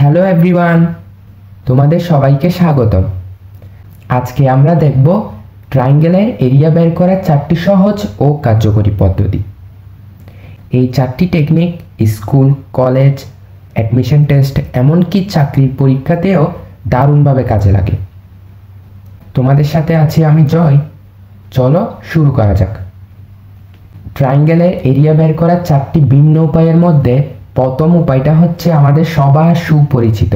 Hello everyone, তোমাদের সবাইকে স্বাগতম। আজকে আমরা দেখব ট্রায়াঙ্গেলের এরিয়া বের করার 4টি সহজ ও কার্যকরী পদ্ধতি। এই 4টি technique school, college, admission test এমনকি চাকরির পরীক্ষাতেও দারুণভাবে কাজে লাগে। তোমাদের সাথে আছি আমি জয়। চলো শুরু করা যাক। ট্রায়াঙ্গেলের এরিয়া বের করার 4টি ভিন্ন উপায়ের মধ্যে প্রথম উপায়টা হচ্ছে আমাদের সবার সুপরিচিত,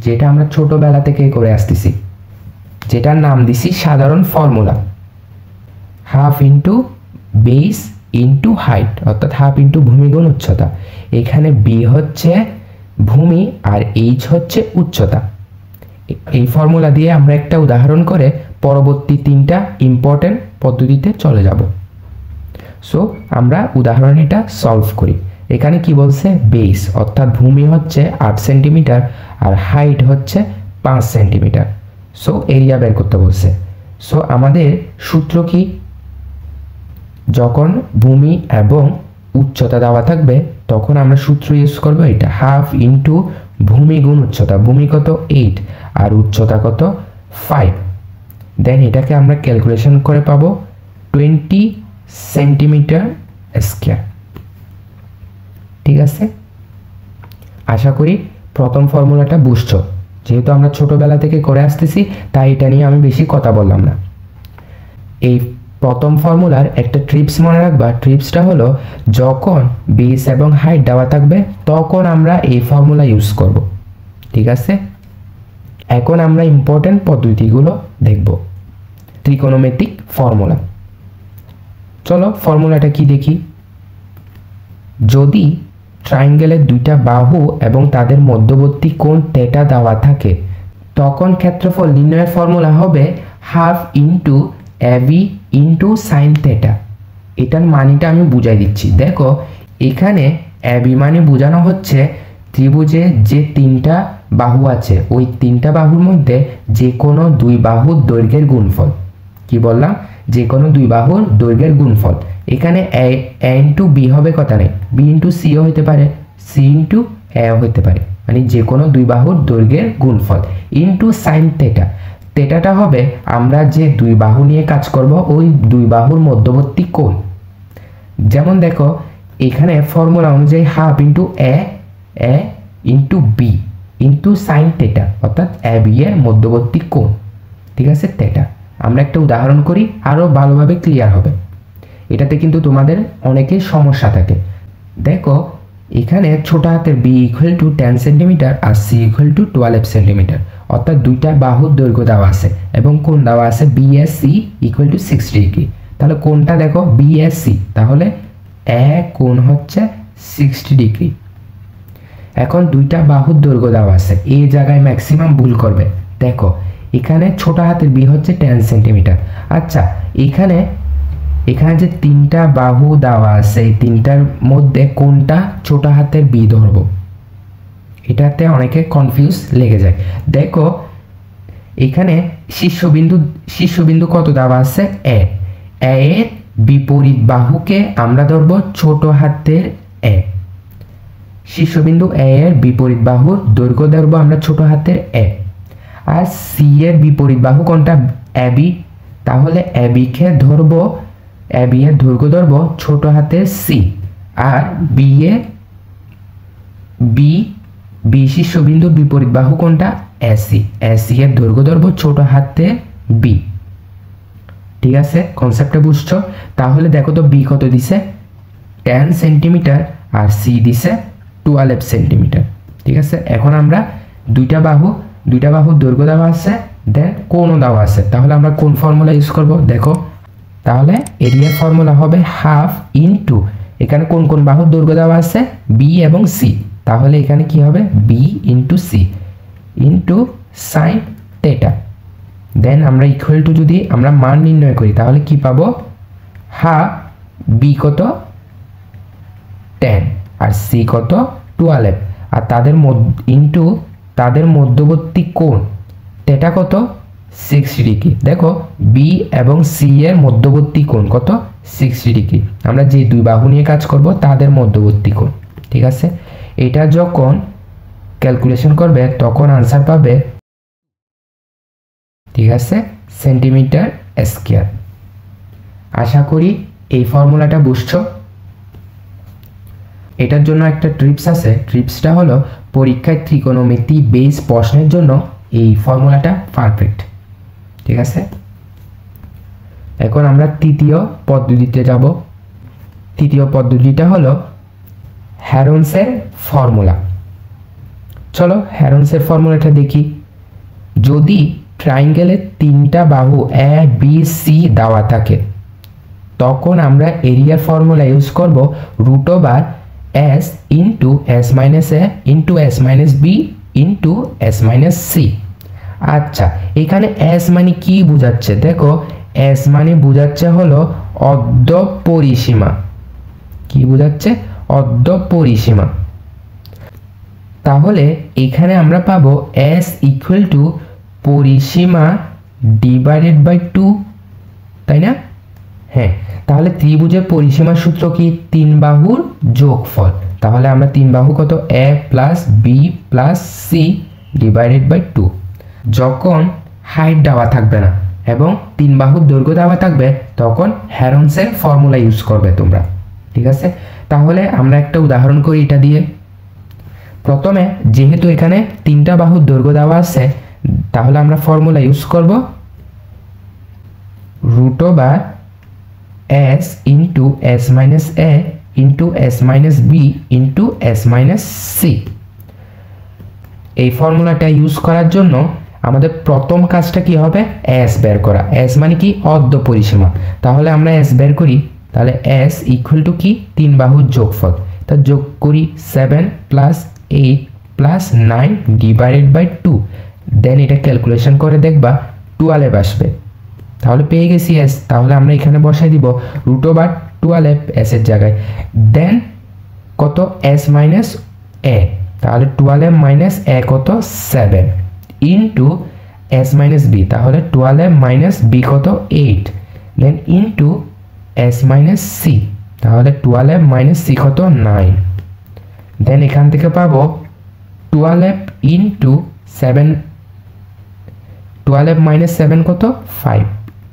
যেটা আমরা ছোটবেলা থেকে করে আসতেছি, যেটার নাম দিছি সাধারণ formula, half into base into height, অর্থাৎ হাফ ইন্টু ভূমি গুণ উচ্চতা। এখানে বি হচ্ছে ভূমি আর এইচ হচ্ছে উচ্চতা। এই ফর্মুলা দিয়ে আমরা একটা উদাহরণ করে পরবর্তী 3টা ইম্পর্টেন্ট পদ্ধতিতে চলে যাব। সো আমরা উদাহরণ এটা সলভ করি। এখানে কি বলছে, বেস অর্থাৎ ভূমি হচ্ছে 8 সেন্টিমিটার আর হাইট হচ্ছে 5 সেন্টিমিটার। সো এরিয়া বের করতে বলছে। সো আমাদের সূত্র কি, যখন ভূমি এবং উচ্চতা দেওয়া থাকবে তখন আমরা সূত্র ইউজ করব এটা, হাফ ইন্টু ভূমি গুণ উচ্চতা। ভূমি কত 8 আর উচ্চতা কত 5। দেন এটাকে আমরা ক্যালকুলেশন করে পাবো 20 সেন্টিমিটার স্কয়ার। ঠিক আছে, আশা করি প্রথম ফর্মুলাটা বুঝছো। যেহেতু আমরা ছোটবেলা থেকে করে আসতেছি তাই এটা নিয়ে আমি বেশি কথা বললাম না। এই প্রথম ফর্মুলার একটা ট্রিপস মনে রাখবা। ট্রিপসটা হলো যখন বেস এবং হাইট দেওয়া থাকবে তখন আমরা এই ফর্মুলা ইউজ করব। ঠিক আছে, এখন আমরা ইম্পর্টেন্ট পদ্ধতিগুলো দেখব। ত্রিকোণমিতিক ফর্মুলা। চলো ফর্মুলাটা কি দেখি। যদি ট্রায়াঙ্গেলের 2টা বাহু এবং তাদের মধ্যবর্তী কোণ থেটা দেওয়া থাকে তখন ক্ষেত্রফল নির্ণয়ের ফর্মুলা হবে half into AB into sine theta. এটার মানেটা আমি বুঝাই দিচ্ছি। দেখো এখানে এবি মানে বোঝানো হচ্ছে ত্রিভুজে যে 3টা বাহু আছে ওই 3টা বাহুর মধ্যে যে কোনো 2 বাহুর দৈর্ঘ্যের গুণফল। কি বললাম, যে কোনো 2 বাহুর দৈর্ঘ্যের গুণফল। এখানে এ ইন্টু বি হবে কথা নেই, বি ইন্টু সিও হতে পারে, সি ইন্টু এ হতে পারে, মানে যে কোনো 2 বাহুর দৈর্ঘ্যের গুণফল ইন্টু সাইন থেটা। থেটাটা হবে আমরা যে 2 বাহু নিয়ে কাজ করব ওই 2 বাহুর মধ্যবর্তী কোণ। যেমন দেখো এখানে ফর্মুলা অনুযায়ী half into A into B into sine theta, অর্থাৎ এ বি এর মধ্যবর্তী কোণ। ঠিক আছে, থেটা। আমরা একটা উদাহরণ করি আরো ভালোভাবে ক্লিয়ার হবে। এটাতে কিন্তু তোমাদের অনেকের সমস্যা থাকে। দেখো এখানে ছোট হাতের বি ইকুয়াল টু 10 সেন্টিমিটার আর সি ইকুয়াল টু 12 সেন্টিমিটার, অর্থাৎ 2টা বাহুর দৈর্ঘ্য দেওয়া আছে এবং কোণ দেওয়া আছে বিএসসি ইকুয়াল টু 60 ডিগ্রি। তাহলে কোণটা দেখো বিএসসি, তাহলে এ কোণ হচ্ছে 60 ডিগ্রি। এখন 2টা বাহুর দৈর্ঘ্য দেওয়া আছে, এই জায়গায় ম্যাক্সিমাম ভুল করবে। দেখো এখানে ছোট হাতের বি হচ্ছে 10 সেন্টিমিটার। আচ্ছা এখানে যে 3টা বাহু দেওয়া আছে এই 3টার মধ্যে কোনটা ছোট হাতের বি ধরব, এটাতে অনেকে কনফিউজ লেগে যায়। দেখো এখানে শীর্ষবিন্দু কত দেওয়া আছে এ এর বিপরীত বাহুকে আমরা ধরব ছোট হাতের এ। শীর্ষবিন্দু এ এর বিপরীত বাহুর দৈর্ঘ্য ধরব আমরা ছোট হাতের এ। আর সি এর বিপরীত বাহু কোনটা এবি, তাহলে এবি কে ধরব, এবি এর দৈর্ঘ্য ধরব ছোট হাতের সি। আর বি শীর্ষবিন্দুর বিপরীত বাহু কোনটা এসি, এসি এর দৈর্ঘ্য ধরব ছোট হাতে বি। ঠিক আছে, কনসেপ্টটা বুঝছো? তাহলে দেখো তো বি কত দিছে 10 সেন্টিমিটার আর সি দিছে 12 সেন্টিমিটার। ঠিক আছে, এখন আমরা 2টা বাহুর দৈর্ঘ্য দেওয়া আছে, দেন কোণও দেওয়া আছে। তাহলে আমরা কোন ফর্মুলা ইউজ করব দেখো। তাহলে এরিয়ার ফর্মুলা হবে হাফ ইন্টু, এখানে কোন বাহুর দৈর্ঘ্য দেওয়া আছে বি এবং সি, তাহলে এখানে কি হবে B into C into sine theta. Then আমরা ইকুয়াল টু যদি আমরা মান নির্ণয় করি তাহলে কি পাবো, হাফ বি কত 10 আর সি কত 12 আর তাদের মধ্যবর্তী কোণ থেটা কত 60 ডিগ্রি। দেখো বি এবং সি এর মধ্যবর্তী কোণ কত 60 ডিগ্রি। আমরা যে 2 বাহু নিয়ে কাজ করব তাদের মধ্যবর্তী কোণ। ঠিক আছে, এটা যখন ক্যালকুলেশন করবে তখন আনসার পাবে, ঠিক আছে, সেন্টিমিটার স্কয়ার। আশা করি এই ফর্মুলাটা বুঝছো। এটার জন্য একটা ট্রিপস আছে, ট্রিপসটা হলো পরীক্ষায় ত্রিকোণমিতি বেস প্রশ্নের জন্য এই ফর্মুলাটা পারফেক্ট, ঠিক আছে। এখন আমরা তৃতীয় পদ্ধতিতে যাব। তৃতীয় পদ্ধতিটা হলো হ্যারনসের ফর্মুলা। চলো হ্যারনসের ফর্মুলাটা দেখি। যদি ট্রায়াঙ্গেলের তিনটা বাহু এ বি সি দেওয়া থাকে তখন আমরা এরিয়ার ফর্মুলা ইউজ করব root over S into S minus A into S minus B into S minus C. আচ্ছা, এখানে এস মানে কি বোঝাচ্ছে? দেখো, এস মানে বোঝাচ্ছে হলো অর্ধ পরিসীমা। কি বোঝাচ্ছে? অর্ধ পরিসীমা। তাহলে এখানে আমরা পাবো এস ইকুয়াল টু পরিসীমা ডিভাইডেড বাই 2, তাই না? হ্যাঁ, তাহলে ত্রিভুজের পরিসীমার সূত্র কি? তিন বাহুর যোগফল। তাহলে আমরা তিন বাহু কত? A plus B plus C divided by 2। যখন হাইট দেওয়া থাকবে না এবং তিন বাহুর দৈর্ঘ্য দেওয়া থাকবে তখন হ্যারনসের ফর্মুলা ইউজ করবে তোমরা, ঠিক আছে। তাহলে আমরা একটা উদাহরণ করি এটা দিয়ে। প্রথমে যেহেতু এখানে তিনটা বাহুর দৈর্ঘ্য দেওয়া আছে তাহলে আমরা ফর্মুলা ইউজ করব root over S into S minus A into S minus B into S minus C. এই ফর্মুলাটা ইউজ করার জন্য আমাদের প্রথম কাজটা কি হবে? এস বের করা। এস মানে কি? অর্ধ পরিসীমা। তাহলে আমরা এস বের করি। তাহলে এস ইকুয়াল টু কি? তিন বাহুর যোগফল। তা যোগ করি 7 প্লাস 8 প্লাস 9 ডিভাইডেড বাই 2। দেন এটা ক্যালকুলেশন করে দেখবা 12 আসবে। তাহলে পেয়ে গেছি এস। তাহলে আমরা এখানে বসাই দিব রুট ওভার 12 এস এর জায়গায়। দেন কত? এস মাইনাস এ। তাহলে 12 মাইনাস এ কত? 7 ইন্টু এস মাইনাস বি। তাহলে 12 মাইনাস বি কত? 8। দেন ইন্টু এস মাইনাস সি। তাহলে 12 মাইনাস সি কত? 9। দেন এখান থেকে পাবো 12 ইন্টু 7, 12 মাইনাস 7 কত? 5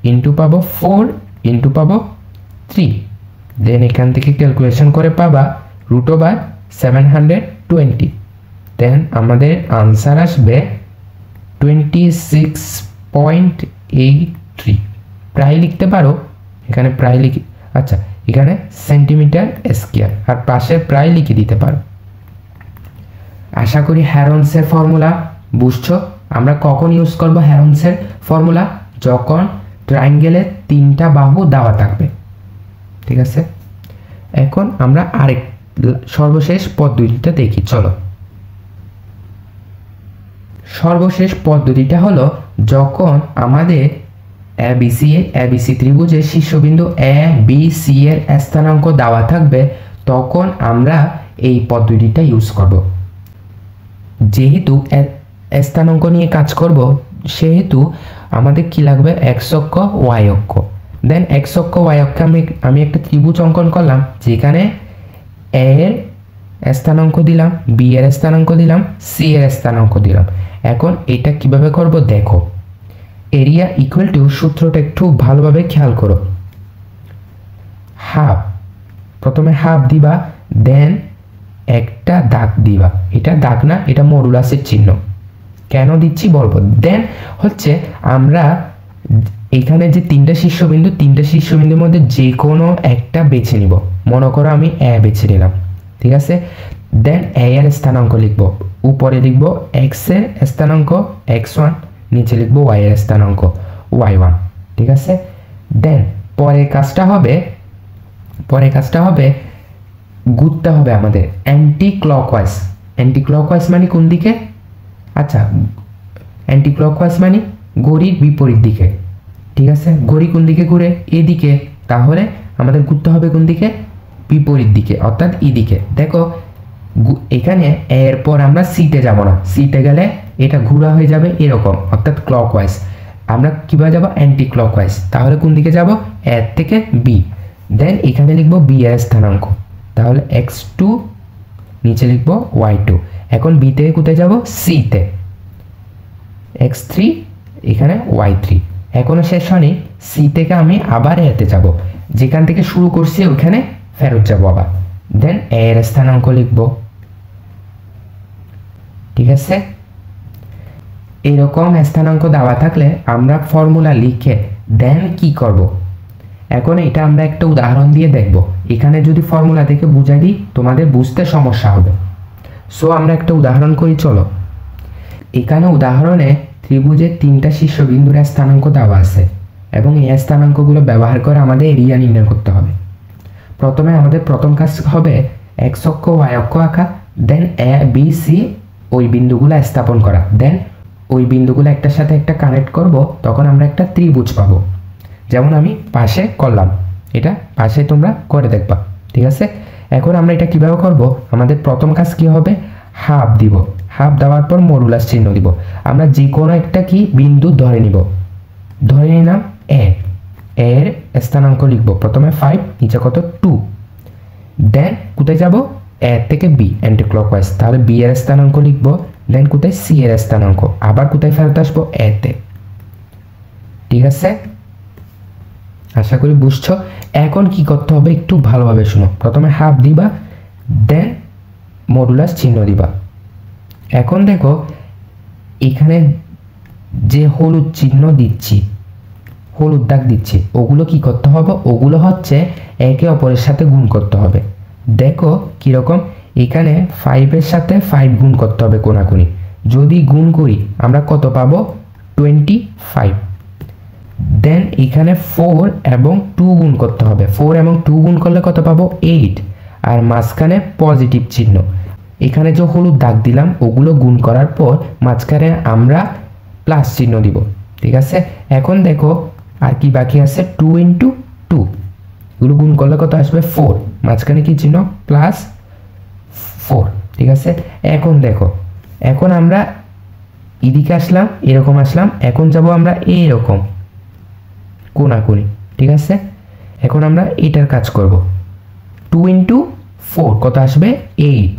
ইন্টু পাবো 4 ইন্টু পাবো 3। দেন এখান থেকে ক্যালকুলেশন করে পাবা রুট ওভার 720। দেন আমাদের আনসার আসবে 26.83। প্রায় লিখতে পারো, এখানে প্রায় লিখি। আচ্ছা, এখানে সেন্টিমিটার স্কয়ার আর পাশে প্রায় লিখে দিতে পারো। আশা করি হ্যারনসের ফর্মুলা বুঝছো। আমরা কখন ইউজ করব হ্যারনসের ফর্মুলা? যখন ট্রায়াঙ্গেলের তিনটা বাহু দেওয়া থাকবে, ঠিক আছে। এখন আমরা আরেক সর্বশেষ পদ্ধতিটা দেখি। চলো, সর্বশেষ পদ্ধতিটা হলো যখন আমাদের এবিসি ত্রিভুজের শীর্ষবিন্দু এ বি সি এর স্থানাঙ্ক দেওয়া থাকবে তখন আমরা এই পদ্ধতিটা ইউজ করব। যেহেতু স্থানাঙ্ক নিয়ে কাজ করব সেহেতু আমাদের কি লাগবে? এক্স অক্ষ, ওয়াই অক্ষ। দেন এক্স অক্ষ ওয়াই অক্ষে আমি একটা ত্রিভুজ অঙ্কন করলাম যেখানে এ এর স্থানাঙ্ক দিলাম, বি এর স্থানাঙ্ক দিলাম, সি এর স্থানাঙ্ক দিলাম। এখন এটা কিভাবে করব দেখো। এরিয়া ইকুয়াল টু সূত্রটা একটু ভালোভাবে খেয়াল করো। হাফ, প্রথমে হাফ দিবা, দেন একটা দাগ দিবা। এটা দাগ না, এটা মডুলাসের চিহ্ন। কেন দিচ্ছি বলবো। দেন হচ্ছে আমরা এখানে যে তিনটা শীর্ষবিন্দুর মধ্যে যে কোনো একটা বেছে নিব। মনে করো আমি এ বেছে নিলাম, ঠিক আছে। দেন এ এর স্থানাঙ্ক লিখব। উপরে লিখব এক্স এর স্থানাঙ্ক x1, নিচে লিখব y এর স্থানাঙ্ক y1, ঠিক আছে। দেন পরের কাজটা হবে ঘুরতে হবে আমাদের অ্যান্টি ক্লকওয়াইজ মানে কোন দিকে? আচ্ছা, অ্যান্টি ক্লকওয়াইজ মানে ঘড়ির বিপরীত দিকে, ঠিক আছে। ঘড়ি কোন দিকে ঘুরে? এদিকে। তাহলে আমাদের ঘুরতে হবে কোন দিকে? বিপরীত দিকে, অর্থাৎ এদিকে। দেখো এখানে এরপর আমরা সিতে যাব না, সিতে গেলে এটা ঘোরা হয়ে যাবে এরকম, অর্থাৎ ক্লকওয়াইজ। আমরা কিভাবে যাব? Anti clockwise. তাহলে কোন দিকে যাব? এর থেকে বি। দেন এখানে লিখব বি এর স্থানাঙ্ক, তাহলে x2, নিচে লিখব y2। এখন বি থেকে কোথায় যাব, সিতে, x3 এখানে y3। এখনো শেষ হয়নি, সি থেকে আমি আবার এতে যাব, যেখান থেকে শুরু করছি ওইখানে ফেরত যাব আবার। দেন এর স্থানাঙ্ক লিখব, ঠিক আছে। এরকম স্থানাঙ্ক দেওয়া থাকলে আমরা ফর্মুলা লিখে দেন কি করব, এখন এটা আমরা একটা উদাহরণ দিয়ে দেখব। এখানে যদি ফর্মুলা থেকে বুঝাই দিই তোমাদের বুঝতে সমস্যা হবে, সো আমরা একটা উদাহরণ করি চলো। এখানে উদাহরণে ত্রিভুজের 3টা শীর্ষবিন্দুর স্থানাঙ্ক দেওয়া আছে এবং এই স্থানাঙ্কগুলো ব্যবহার করে আমাদের এরিয়া নির্ণয় করতে হবে। প্রথমে আমাদের প্রথম কাজ হবে এক্স অক্ষ ওয়াই অক্ষ আঁকা, দেন এ বি সি ওই বিন্দুগুলো স্থাপন করা, দেন ওই বিন্দুগুলো একটার সাথে একটা কানেক্ট করব, তখন আমরা একটা ত্রিভুজ পাবো। যেমন আমি পাশে করলাম, এটা পাশে তোমরা করে দেখবা, ঠিক আছে। এখন আমরা এটা কিভাবে করব, আমাদের প্রথম কাজ কি হবে, হাফ দিব, হাফ দেওয়ার পর মডুলাস চিহ্ন দিব। আমরা যে কোনো একটা কি বিন্দু ধরে নিব, ধরে নিলাম এ, এর স্থানাঙ্ক লিখব প্রথমে 5, নিচে কত 2। দেন কোথায় যাব, এ থেকে বি অ্যান্টি ক্লকওয়াইজ, তাহলে বি এর স্থানাঙ্ক লিখব। দেন কোথায়, সি এর স্থানাঙ্ক, আবার কোথায় ফেরত আসবো, এতে, ঠিক আছে। আশা করি বুঝছো। এখন কি করতে হবে একটু ভালোভাবে শুনো। প্রথমে হাফ দিবা, দেন মডুলাস চিহ্ন দিবা। এখন দেখো এখানে যে হলুদ চিহ্ন দিচ্ছি, হলুদ দাগ দিচ্ছি, ওগুলো কি করতে হবে, ওগুলো হচ্ছে একে অপরের সাথে গুণ করতে হবে। দেখো কিরকম, এখানে 5 এর সাথে 5 গুণ করতে হবে কোনাকুনি। যদি গুণ করি আমরা কত পাবো, 25। দেন এখানে 4 এবং 2 গুণ করতে হবে, 4 এবং 2 গুণ করলে কত পাবো, 8। আর মাঝখানে পজিটিভ চিহ্ন, এখানে যে হলুদ দাগ দিলাম ওগুলো গুণ করার পর মাঝখানে আমরা প্লাস চিহ্ন দিব, ঠিক আছে। এখন দেখো আর কি বাকি আছে, 2 × 2, এগুলো গুণ করলে কত আসবে, 4, মাঝখানে কি চিহ্ন, প্লাস 4, ঠিক আছে। এখন দেখো, এখন আমরা এদিকে আসলাম, এরকম আসলাম, এখন যাব আমরা এইরকম কোনাকুনি, ঠিক আছে। এখন আমরা এটার কাজ করব, 2 × 4 কত আসবে, 8।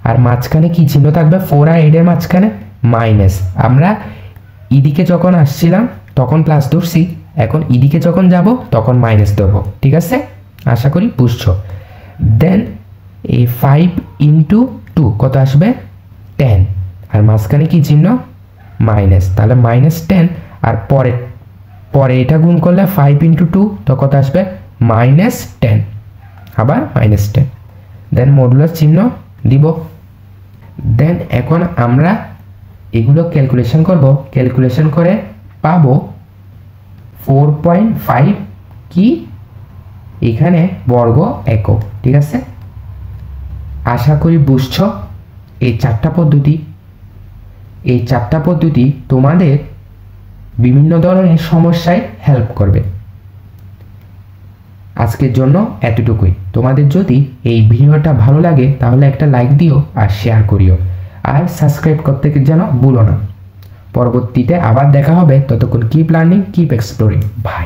আর মাঝখানে কি চিহ্ন থাকবে, 4 আর 8 এর মাঝখানে মাইনাস। আমরা এদিকে যখন আসছিলাম তখন প্লাস ধরছি, এখন এদিকে যখন যাব তখন মাইনাস দেবো, ঠিক আছে। আশা করি বুঝছো। দেন এই 5 × 2 কত আসবে, 10, আর মাঝখানে কি চিহ্ন, মাইনাস, তাহলে -10। আর পরে এটা গুণ করলে 5 × 2 তো কত আসবে, -10, আবার -10। দেন মডুলাস চিহ্ন দিব। দেন এখন আমরা এগুলো ক্যালকুলেশন করব, ক্যালকুলেশন করে পাবো 4.5 কি এখানে বর্গ একক, ঠিক আছে। আশা করি বুঝছো। এই 4টা পদ্ধতি তোমাদের বিভিন্ন ধরনের সমস্যায় হেল্প করবে। আজকের জন্য এতটুকুই। তোমাদের যদি এই ভিডিওটা ভালো লাগে তাহলে একটা লাইক দিও আর শেয়ার করিও, আর সাবস্ক্রাইব করতে যেন ভুলো না। পরবর্তীতে আবার দেখা হবে, ততক্ষণ keep learning, keep exploring, by.